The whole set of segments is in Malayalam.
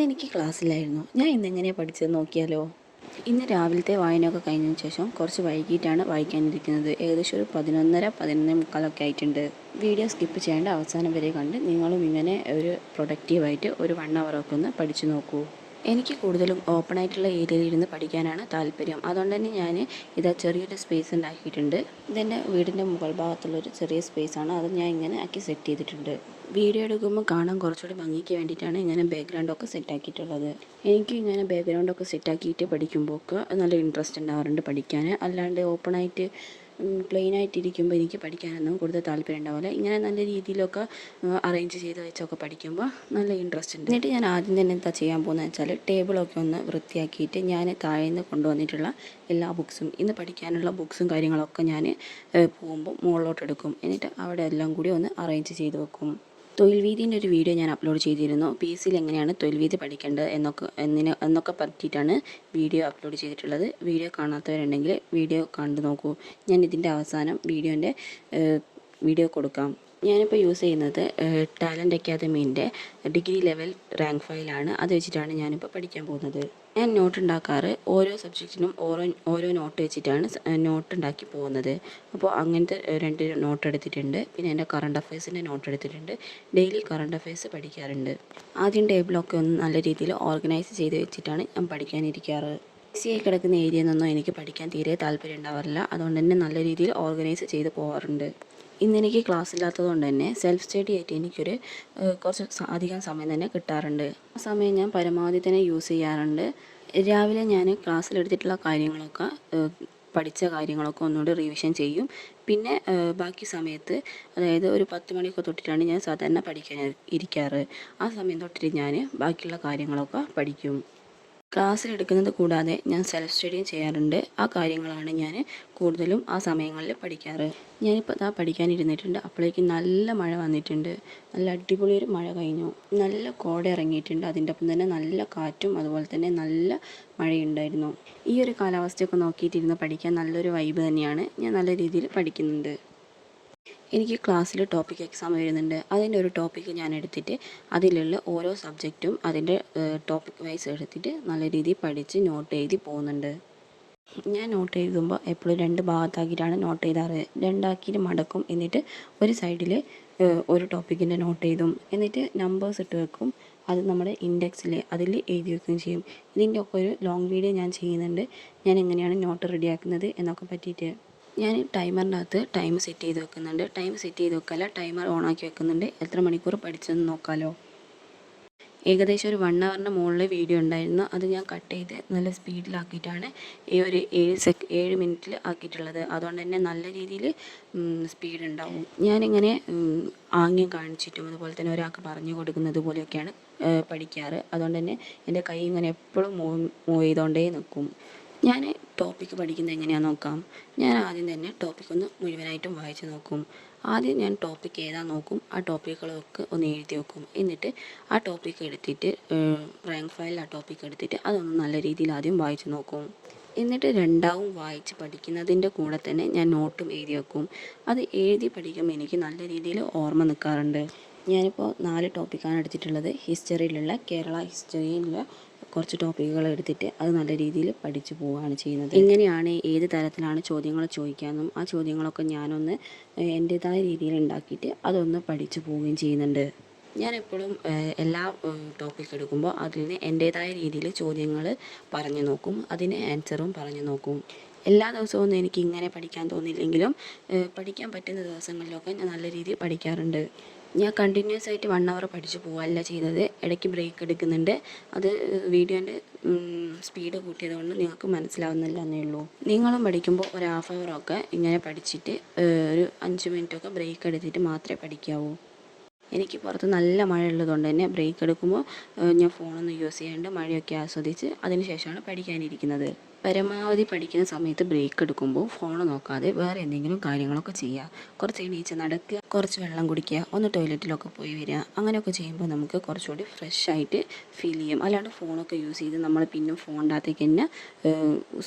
ഇന്നെനിക്ക് ക്ലാസ്സിലായിരുന്നു. ഞാൻ ഇന്നെങ്ങനെയാണ് പഠിച്ചത് നോക്കിയാലോ? ഇന്ന് രാവിലത്തെ വായനയൊക്കെ കഴിഞ്ഞതിന് ശേഷം കുറച്ച് വൈകിട്ടാണ് വായിക്കാനിരിക്കുന്നത്. ഏകദേശം ഒരു 11:30, 11:45 ആയിട്ടുണ്ട്. വീഡിയോ സ്കിപ്പ് ചെയ്യേണ്ട അവസാനം വരെ കണ്ട് നിങ്ങളും ഇങ്ങനെ ഒരു പ്രൊഡക്റ്റീവായിട്ട് ഒരു 1 അവറൊക്കെ ഒന്ന് പഠിച്ചു നോക്കൂ. എനിക്ക് കൂടുതലും ഓപ്പൺ ആയിട്ടുള്ള ഏരിയയിലിരുന്ന് പഠിക്കാനാണ് താല്പര്യം. അതുകൊണ്ട് തന്നെ ഞാൻ ഇതാ ചെറിയൊരു സ്പേസ് ഉണ്ടാക്കിയിട്ടുണ്ട്. ഇതെൻ്റെ വീടിൻ്റെ മുകൾ ഭാഗത്തുള്ളൊരു ചെറിയ സ്പേസാണ്. അത് ഞാൻ ഇങ്ങനെ ആക്കി സെറ്റ് ചെയ്തിട്ടുണ്ട്. വീഡിയോ എടുക്കുമ്പോൾ കാണാൻ കുറച്ചുകൂടി ഭംഗിക്ക് വേണ്ടിയിട്ടാണ് ഇങ്ങനെ ബാക്ക്ഗ്രൗണ്ടൊക്കെ സെറ്റാക്കിയിട്ടുള്ളത്. എനിക്ക് ഇങ്ങനെ ബാക്ക്ഗ്രൗണ്ടൊക്കെ സെറ്റാക്കിയിട്ട് പഠിക്കുമ്പോൾ നല്ല ഇൻട്രസ്റ്റ് ഉണ്ടാവാറുണ്ട് പഠിക്കാൻ. അല്ലാണ്ട് ഓപ്പണായിട്ട് പ്ലെയിൻ ആയിട്ടിരിക്കുമ്പോൾ എനിക്ക് പഠിക്കാനൊന്നും കൂടുതൽ താല്പര്യം ഉണ്ടാവില്ല. ഇങ്ങനെ നല്ല രീതിയിലൊക്കെ അറേഞ്ച് ചെയ്ത് വെച്ചൊക്കെ പഠിക്കുമ്പോൾ നല്ല ഇൻട്രസ്റ്റ് ഉണ്ട്. എന്നിട്ട് ഞാൻ ആദ്യം തന്നെ എന്താ ചെയ്യാൻ പോകുന്നത് വെച്ചാൽ ടേബിളൊക്കെ ഒന്ന് വൃത്തിയാക്കിയിട്ട് ഞാൻ താഴെ നിന്ന് കൊണ്ടുവന്നിട്ടുള്ള എല്ലാ ബുക്സും ഇന്ന് പഠിക്കാനുള്ള ബുക്സും കാര്യങ്ങളൊക്കെ ഞാൻ പോകുമ്പോൾ മുകളിലോട്ട് എടുക്കും. എന്നിട്ട് അവിടെ എല്ലാം കൂടി ഒന്ന് അറേഞ്ച് ചെയ്ത് വെക്കും. തൊഴിൽ വീഥീൻ്റെ ഒരു വീഡിയോ ഞാൻ അപ്ലോഡ് ചെയ്തിരുന്നു. PSCയിൽ എങ്ങനെയാണ് തൊഴിൽ വീഥി പഠിക്കേണ്ടത് എന്നൊക്കെ പറ്റിയിട്ടാണ് വീഡിയോ അപ്ലോഡ് ചെയ്തിട്ടുള്ളത്. വീഡിയോ കാണാത്തവരുണ്ടെങ്കിൽ വീഡിയോ കണ്ടു നോക്കൂ. ഞാൻ ഇതിൻ്റെ അവസാനം വീഡിയോ കൊടുക്കാം. ഞാനിപ്പോൾ യൂസ് ചെയ്യുന്നത് ടാലൻറ്റ് അക്കാദമീൻ്റെ ഡിഗ്രി ലെവൽ റാങ്ക് ഫയലാണ്. അത് വെച്ചിട്ടാണ് ഞാനിപ്പോൾ പഠിക്കാൻ പോകുന്നത്. ഞാൻ നോട്ട് ഉണ്ടാക്കാറ് ഓരോ സബ്ജക്റ്റിനും ഓരോ നോട്ട് വെച്ചിട്ടാണ് നോട്ട് ഉണ്ടാക്കി പോകുന്നത്. അപ്പോൾ അങ്ങനത്തെ 2 നോട്ട് എടുത്തിട്ടുണ്ട്. പിന്നെ എൻ്റെ കറണ്ട് അഫയേഴ്സിൻ്റെ നോട്ട് എടുത്തിട്ടുണ്ട്. ഡെയിലി കറണ്ട് അഫയേഴ്സ് പഠിക്കാറുണ്ട്. ആദ്യം ടേബിളൊക്കെ ഒന്ന് നല്ല രീതിയിൽ ഓർഗനൈസ് ചെയ്ത് വെച്ചിട്ടാണ് ഞാൻ പഠിക്കാനിരിക്കാറ്. ഈസിയായി കിടക്കുന്ന ഏരിയയിൽ നിന്നൊന്നും എനിക്ക് പഠിക്കാൻ തീരെ താല്പര്യം ഉണ്ടാവാറില്ല. അതുകൊണ്ട് തന്നെ നല്ല രീതിയിൽ ഓർഗനൈസ് ചെയ്ത് പോകാറുണ്ട്. ഇന്നെനിക്ക് ക്ലാസ് ഇല്ലാത്തത് കൊണ്ട് തന്നെ സെൽഫ് സ്റ്റഡി ആയിട്ട് എനിക്കൊരു കുറച്ച് അധികം സമയം തന്നെ കിട്ടാറുണ്ട്. ആ സമയം ഞാൻ പരമാവധി തന്നെ യൂസ് ചെയ്യാറുണ്ട്. രാവിലെ ഞാൻ ക്ലാസ്സിലെടുത്തിട്ടുള്ള കാര്യങ്ങളൊക്കെ പഠിച്ച കാര്യങ്ങളൊക്കെ ഒന്നുകൂടി റിവിഷൻ ചെയ്യും. പിന്നെ ബാക്കി സമയത്ത് അതായത് ഒരു 10 മണിയൊക്കെ തൊട്ടിട്ടാണ് ഞാൻ സാധാരണ പഠിക്കാൻ ഇരിക്കാറ്. ആ സമയം തൊട്ടിട്ട് ഞാൻ ബാക്കിയുള്ള കാര്യങ്ങളൊക്കെ പഠിക്കും. ക്ലാസ്സിലെടുക്കുന്നത് കൂടാതെ ഞാൻ സെൽഫ് സ്റ്റഡിയും ചെയ്യാറുണ്ട്. ആ കാര്യങ്ങളാണ് ഞാൻ കൂടുതലും ആ സമയങ്ങളിൽ പഠിക്കാറ്. ഞാനിപ്പോൾ ഇതാ പഠിക്കാനിരുന്നിട്ടുണ്ട്. അപ്പോഴേക്കും നല്ല മഴ വന്നിട്ടുണ്ട്. നല്ല അടിപൊളി ഒരു മഴ കഴിഞ്ഞു. നല്ല കോട ഇറങ്ങിയിട്ടുണ്ട്. അതിൻ്റെ ഒപ്പം തന്നെ നല്ല കാറ്റും അതുപോലെ തന്നെ നല്ല മഴയുണ്ടായിരുന്നു. ഈ ഒരു കാലാവസ്ഥയൊക്കെ നോക്കിയിട്ടിരുന്ന് പഠിക്കാൻ നല്ലൊരു വൈബ് തന്നെയാണ്. ഞാൻ നല്ല രീതിയിൽ പഠിക്കുന്നുണ്ട്. എനിക്ക് ക്ലാസ്സിൽ ടോപ്പിക് എക്സാം വരുന്നുണ്ട്. അതിൻ്റെ ഒരു ടോപ്പിക്ക് ഞാൻ എടുത്തിട്ട് അതിലുള്ള ഓരോ സബ്ജക്റ്റും അതിൻ്റെ ടോപ്പിക് വൈസ് എടുത്തിട്ട് നല്ല രീതിയിൽ പഠിച്ച് നോട്ട് എഴുതി പോകുന്നുണ്ട്. ഞാൻ നോട്ട് എഴുതുമ്പോൾ എപ്പോഴും 2 ഭാഗത്താക്കിയിട്ടാണ് നോട്ട് എഴുതാറ്. 2 ആക്കിയിട്ട് മടക്കും. എന്നിട്ട് ഒരു സൈഡിൽ ഒരു ടോപ്പിക്കിൻ്റെ നോട്ട് എഴുതും. എന്നിട്ട് നമ്പേഴ്സ് ഇട്ട് വെക്കും. അത് നമ്മുടെ ഇൻഡെക്സിൽ അതിൽ എഴുതി വെക്കുകയും ചെയ്യും. ഇതിൻ്റെ ഒക്കെ ഒരു ലോങ് വീഡിയോ ഞാൻ ചെയ്യുന്നുണ്ട്. ഞാൻ എങ്ങനെയാണ് നോട്ട് റെഡിയാക്കുന്നത് എന്നൊക്കെ പറ്റിയിട്ട്. ഞാൻ ടൈമറിൻ്റെ അകത്ത് ടൈം സെറ്റ് ചെയ്ത് വെക്കുന്നുണ്ട്. ടൈം സെറ്റ് ചെയ്ത് വെക്കാല്ല, ടൈമർ ഓണാക്കി വെക്കുന്നുണ്ട്. എത്ര മണിക്കൂർ പഠിച്ചെന്ന് നോക്കാമല്ലോ. ഏകദേശം ഒരു 1 അവറിൻ്റെ മുകളിൽ വീഡിയോ ഉണ്ടായിരുന്നു. അത് ഞാൻ കട്ട് ചെയ്ത് നല്ല സ്പീഡിലാക്കിയിട്ടാണ് ഈ ഒരു 7 മിനിറ്റിൽ ആക്കിയിട്ടുള്ളത്. അതുകൊണ്ട് തന്നെ നല്ല രീതിയിൽ സ്പീഡ് ഉണ്ടാവും. ഞാനിങ്ങനെ ആംഗ്യം കാണിച്ചിട്ടും അതുപോലെ തന്നെ ഒരാൾക്ക് പറഞ്ഞു കൊടുക്കുന്നത് പോലെയൊക്കെയാണ് പഠിക്കാറ്. അതുകൊണ്ട് തന്നെ എൻ്റെ കൈ ഇങ്ങനെ എപ്പോഴും മൂവ് ചെയ്തുകൊണ്ടേ നിൽക്കും. ഞാൻ ടോപ്പിക്ക് പഠിക്കുന്നത് എങ്ങനെയാണെന്ന് നോക്കാം. ഞാൻ ആദ്യം തന്നെ ടോപ്പിക് ഒന്ന് മുഴുവനായിട്ടും വായിച്ച് നോക്കും. ആദ്യം ഞാൻ ടോപ്പിക്ക് ഏതാണെന്ന് നോക്കും. ആ ടോപ്പിക്കുകളൊക്കെ ഒന്ന് എഴുതി വെക്കും. എന്നിട്ട് ആ ടോപ്പിക്ക് എടുത്തിട്ട് റാങ്ക് ഫയലിൽ ആ ടോപ്പിക്ക് എടുത്തിട്ട് അതൊന്ന് നല്ല രീതിയിൽ ആദ്യം വായിച്ച് നോക്കും. എന്നിട്ട് രണ്ടാവും വായിച്ച് പഠിക്കുന്നതിൻ്റെ കൂടെ തന്നെ ഞാൻ നോട്ടും എഴുതി വെക്കും. അത് എഴുതി പഠിക്കുമ്പോൾ എനിക്ക് നല്ല രീതിയിൽ ഓർമ്മ നിൽക്കാറുണ്ട്. ഞാനിപ്പോൾ 4 ടോപ്പിക്കാണ് എടുത്തിട്ടുള്ളത്. ഹിസ്റ്ററിയിലുള്ള കേരള ഹിസ്റ്ററിയിലുള്ള കുറച്ച് ടോപ്പിക്കുകൾ എടുത്തിട്ട് അത് നല്ല രീതിയിൽ പഠിച്ചു പോവുകയാണ് ചെയ്യുന്നത്. എങ്ങനെയാണ് ഏത് തരത്തിലാണ് ചോദ്യങ്ങൾ ചോദിക്കാമെന്നും ആ ചോദ്യങ്ങളൊക്കെ ഞാനൊന്ന് എൻ്റേതായ രീതിയിൽ ഉണ്ടാക്കിയിട്ട് അതൊന്ന് പഠിച്ചു പോവുകയും ചെയ്യുന്നുണ്ട്. ഞാനെപ്പോഴും എല്ലാ ടോപ്പിക്ക് എടുക്കുമ്പോൾ അതിൽ നിന്ന് എൻ്റേതായ രീതിയിൽ ചോദ്യങ്ങൾ പറഞ്ഞു നോക്കും. അതിന് ആൻസറും പറഞ്ഞു നോക്കും. എല്ലാ ദിവസവും എനിക്ക് ഇങ്ങനെ പഠിക്കാൻ തോന്നില്ലെങ്കിലും പഠിക്കാൻ പറ്റുന്ന ദിവസങ്ങളിലൊക്കെ ഞാൻ നല്ല രീതിയിൽ പഠിക്കാറുണ്ട്. ഞാൻ കണ്ടിന്യൂസ് ആയിട്ട് 1 അവർ പഠിച്ചു പോവുകയല്ല ചെയ്തത്. ഇടയ്ക്ക് ബ്രേക്ക് എടുക്കുന്നുണ്ട്. അത് വീഡിയോൻ്റെ സ്പീഡ് കൂട്ടിയത് കൊണ്ട് നിങ്ങൾക്ക് മനസ്സിലാവുന്നില്ല എന്നേ ഉള്ളൂ. നിങ്ങളും പഠിക്കുമ്പോൾ ഒരു 1/2 അവറൊക്കെ ഇങ്ങനെ പഠിച്ചിട്ട് ഒരു 5 മിനിറ്റൊക്കെ ബ്രേക്ക് എടുത്തിട്ട് മാത്രമേ പഠിക്കാവൂ. എനിക്ക് പുറത്ത് നല്ല മഴ ഉള്ളതുകൊണ്ട് തന്നെ ബ്രേക്ക് എടുക്കുമ്പോൾ ഞാൻ ഫോണൊന്നും യൂസ് ചെയ്യാണ്ട് മഴയൊക്കെ ആസ്വദിച്ച് അതിന് ശേഷമാണ് പഠിക്കാനിരിക്കുന്നത്. പരമാവധി പഠിക്കുന്ന സമയത്ത് ബ്രേക്ക് എടുക്കുമ്പോൾ ഫോൺ നോക്കാതെ വേറെ എന്തെങ്കിലും കാര്യങ്ങളൊക്കെ ചെയ്യുക. കുറച്ച് എണീച്ച് നടക്കുക, കുറച്ച് വെള്ളം കുടിക്കുക, ഒന്ന് ടോയ്ലറ്റിലൊക്കെ പോയി വരിക. അങ്ങനെയൊക്കെ ചെയ്യുമ്പോൾ നമുക്ക് കുറച്ചുകൂടി ഫ്രഷ് ആയിട്ട് ഫീൽ ചെയ്യും. അല്ലാണ്ട് ഫോണൊക്കെ യൂസ് ചെയ്ത് നമ്മൾ പിന്നെ ഫോണിൻ്റെ അകത്തേക്ക് തന്നെ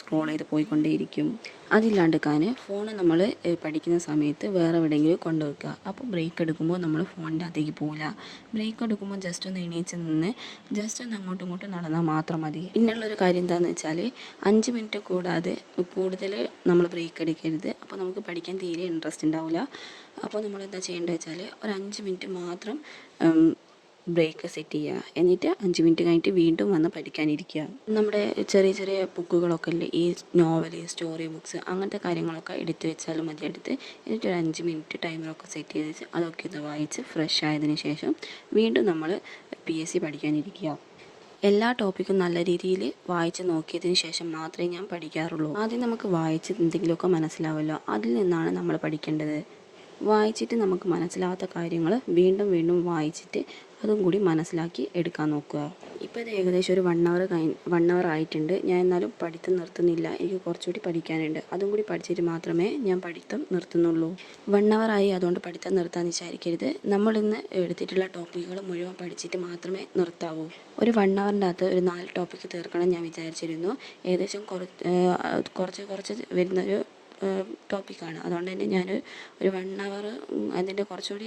സ്ക്രോൾ ചെയ്ത് പോയിക്കൊണ്ടേയിരിക്കും. അതില്ലാണ്ടിരിക്കാൻ ഫോൺ നമ്മൾ പഠിക്കുന്ന സമയത്ത് വേറെ എവിടെയെങ്കിലും കൊണ്ടുവെക്കുക. അപ്പോൾ ബ്രേക്ക് എടുക്കുമ്പോൾ നമ്മൾ ഫോണിൻ്റെ അകത്തേക്ക് പോകില്ല. ബ്രേക്ക് എടുക്കുമ്പോൾ ജസ്റ്റ് ഒന്ന് എണീച്ച് നിന്ന് ജസ്റ്റ് ഒന്ന് അങ്ങോട്ടും ഇങ്ങോട്ടും നടന്നാൽ മാത്രം മതി. പിന്നുള്ളൊരു കാര്യം എന്താണെന്ന് വെച്ചാൽ 5 മിനിറ്റ് കൂടാതെ കൂടുതൽ നമ്മൾ ബ്രേക്ക് എടുക്കരുത്. അപ്പോൾ നമുക്ക് പഠിക്കാൻ തീരെ ഇൻട്രസ്റ്റ് ഉണ്ടാവില്ല. അപ്പോൾ നമ്മൾ എന്താ ചെയ്യേണ്ടത് വെച്ചാൽ ഒരു 5 മിനിറ്റ് മാത്രം ബ്രേക്ക് സെറ്റ് ചെയ്യുക. എന്നിട്ട് 5 മിനിറ്റ് കഴിഞ്ഞിട്ട് വീണ്ടും വന്ന് പഠിക്കാനിരിക്കുക. നമ്മുടെ ചെറിയ ചെറിയ ബുക്കുകളൊക്കെ അല്ലേ, ഈ നോവല്, സ്റ്റോറി ബുക്സ്, അങ്ങനത്തെ കാര്യങ്ങളൊക്കെ എടുത്ത് വെച്ചാലും മതി. എന്നിട്ട് ഒരു 5 മിനിറ്റ് ടൈമറൊക്കെ സെറ്റ് ചെയ്ത് വെച്ച് അതൊക്കെ ഒന്ന് വായിച്ച് ഫ്രഷ് ആയതിനു ശേഷം വീണ്ടും നമ്മൾ PSC പഠിക്കാനിരിക്കുക. എല്ലാ ടോപ്പിക്കും നല്ല രീതിയിൽ വായിച്ച് നോക്കിയതിന് ശേഷം മാത്രമേ ഞാൻ പഠിക്കാറുള്ളൂ. ആദ്യം നമുക്ക് വായിച്ച് എന്തെങ്കിലുമൊക്കെ മനസ്സിലാവുമല്ലോ, അതിൽ നിന്നാണ് നമ്മൾ പഠിക്കേണ്ടത്. വായിച്ചിട്ട് നമുക്ക് മനസ്സിലാവാത്ത കാര്യങ്ങൾ വീണ്ടും വീണ്ടും വായിച്ചിട്ട് അതും കൂടി മനസ്സിലാക്കി എടുക്കാൻ നോക്കുക. ഇപ്പോൾ ഇത് ഏകദേശം ഒരു 1 അവർ ആയിട്ടുണ്ട്. ഞാൻ എന്നാലും പഠിത്തം നിർത്തുന്നില്ല. എനിക്ക് കുറച്ചുകൂടി പഠിക്കാനുണ്ട്. അതും കൂടി പഠിച്ചിട്ട് മാത്രമേ ഞാൻ പഠിത്തം നിർത്തുന്നുള്ളൂ. 1 അവർ ആയി, അതുകൊണ്ട് പഠിത്തം നിർത്താമെന്ന് വിചാരിക്കരുത്. നമ്മളിന്ന് എടുത്തിട്ടുള്ള ടോപ്പിക്കുകൾ മുഴുവൻ പഠിച്ചിട്ട് മാത്രമേ നിർത്താവൂ. ഒരു 1 അവറിൻ്റെ അകത്ത് ഒരു 4 ടോപ്പിക്ക് തീർക്കണം ഞാൻ വിചാരിച്ചിരുന്നു. ഏകദേശം കുറച്ച് വരുന്നൊരു ടോപ്പിക്കാണ്. അതുകൊണ്ട് തന്നെ ഞാൻ ഒരു 1 അവർ അതിൻ്റെ കുറച്ചുകൂടി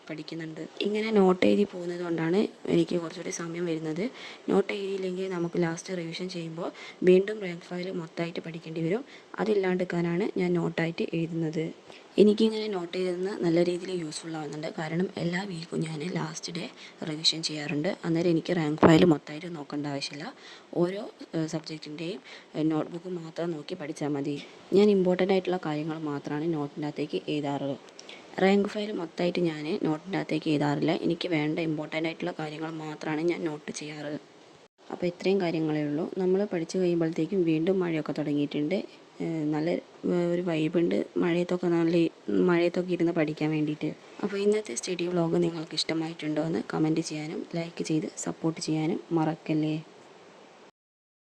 പഠിക്കുന്നുണ്ട്. ഇങ്ങനെ നോട്ട് എഴുതി പോകുന്നത് കൊണ്ടാണ് എനിക്ക് കുറച്ചുകൂടി സമയം വരുന്നത്. നോട്ട് എഴുതിയില്ലെങ്കിൽ നമുക്ക് ലാസ്റ്റ് റിവിഷൻ ചെയ്യുമ്പോൾ വീണ്ടും റാങ്ക് ഫയൽ മൊത്തമായിട്ട് പഠിക്കേണ്ടി വരും. അതില്ലാണ്ടിരിക്കാനാണ് ഞാൻ നോട്ടായിട്ട് എഴുതുന്നത്. എനിക്കിങ്ങനെ നോട്ട് ചെയ്തെന്ന് നല്ല രീതിയിൽ യൂസ്ഫുൾ ആവുന്നുണ്ട്. കാരണം എല്ലാ വീക്കും ഞാൻ ലാസ്റ്റ് ഡേ റിവിഷൻ ചെയ്യാറുണ്ട്. അന്നേരം എനിക്ക് റാങ്ക് ഫയൽ മൊത്തമായിട്ട് നോക്കേണ്ട ആവശ്യമില്ല. ഓരോ സബ്ജക്റ്റിൻ്റെയും നോട്ട്ബുക്ക് മാത്രം നോക്കി പഠിച്ചാൽ മതി. ഞാൻ ഇമ്പോർട്ടൻ്റ് ആയിട്ടുള്ള കാര്യങ്ങൾ മാത്രമാണ് നോട്ടിൻ്റെ അകത്തേക്ക് എഴുതാറ്. റാങ്ക് ഫയൽ മൊത്തമായിട്ട് ഞാൻ നോട്ടിൻ്റെ അകത്തേക്ക് എഴുതാറില്ല. എനിക്ക് വേണ്ട ഇമ്പോർട്ടൻ്റ് ആയിട്ടുള്ള കാര്യങ്ങൾ മാത്രമാണ് ഞാൻ നോട്ട് ചെയ്യാറ്. അപ്പോൾ ഇത്രയും കാര്യങ്ങളേ ഉള്ളൂ. നമ്മൾ പഠിച്ചു കഴിയുമ്പോഴത്തേക്കും വീണ്ടും മഴയൊക്കെ തുടങ്ങിയിട്ടുണ്ട്. നല്ല ഒരു വൈബുണ്ട് മഴയത്തൊക്കെ ഇരുന്ന് പഠിക്കാൻ വേണ്ടിയിട്ട്. അപ്പോൾ ഇന്നത്തെ സ്റ്റഡി വ്ളോഗ് നിങ്ങൾക്ക് ഇഷ്ടമായിട്ടുണ്ടോ എന്ന് കമൻറ്റ് ചെയ്യാനും ലൈക്ക് ചെയ്ത് സപ്പോർട്ട് ചെയ്യാനും മറക്കല്ലേ.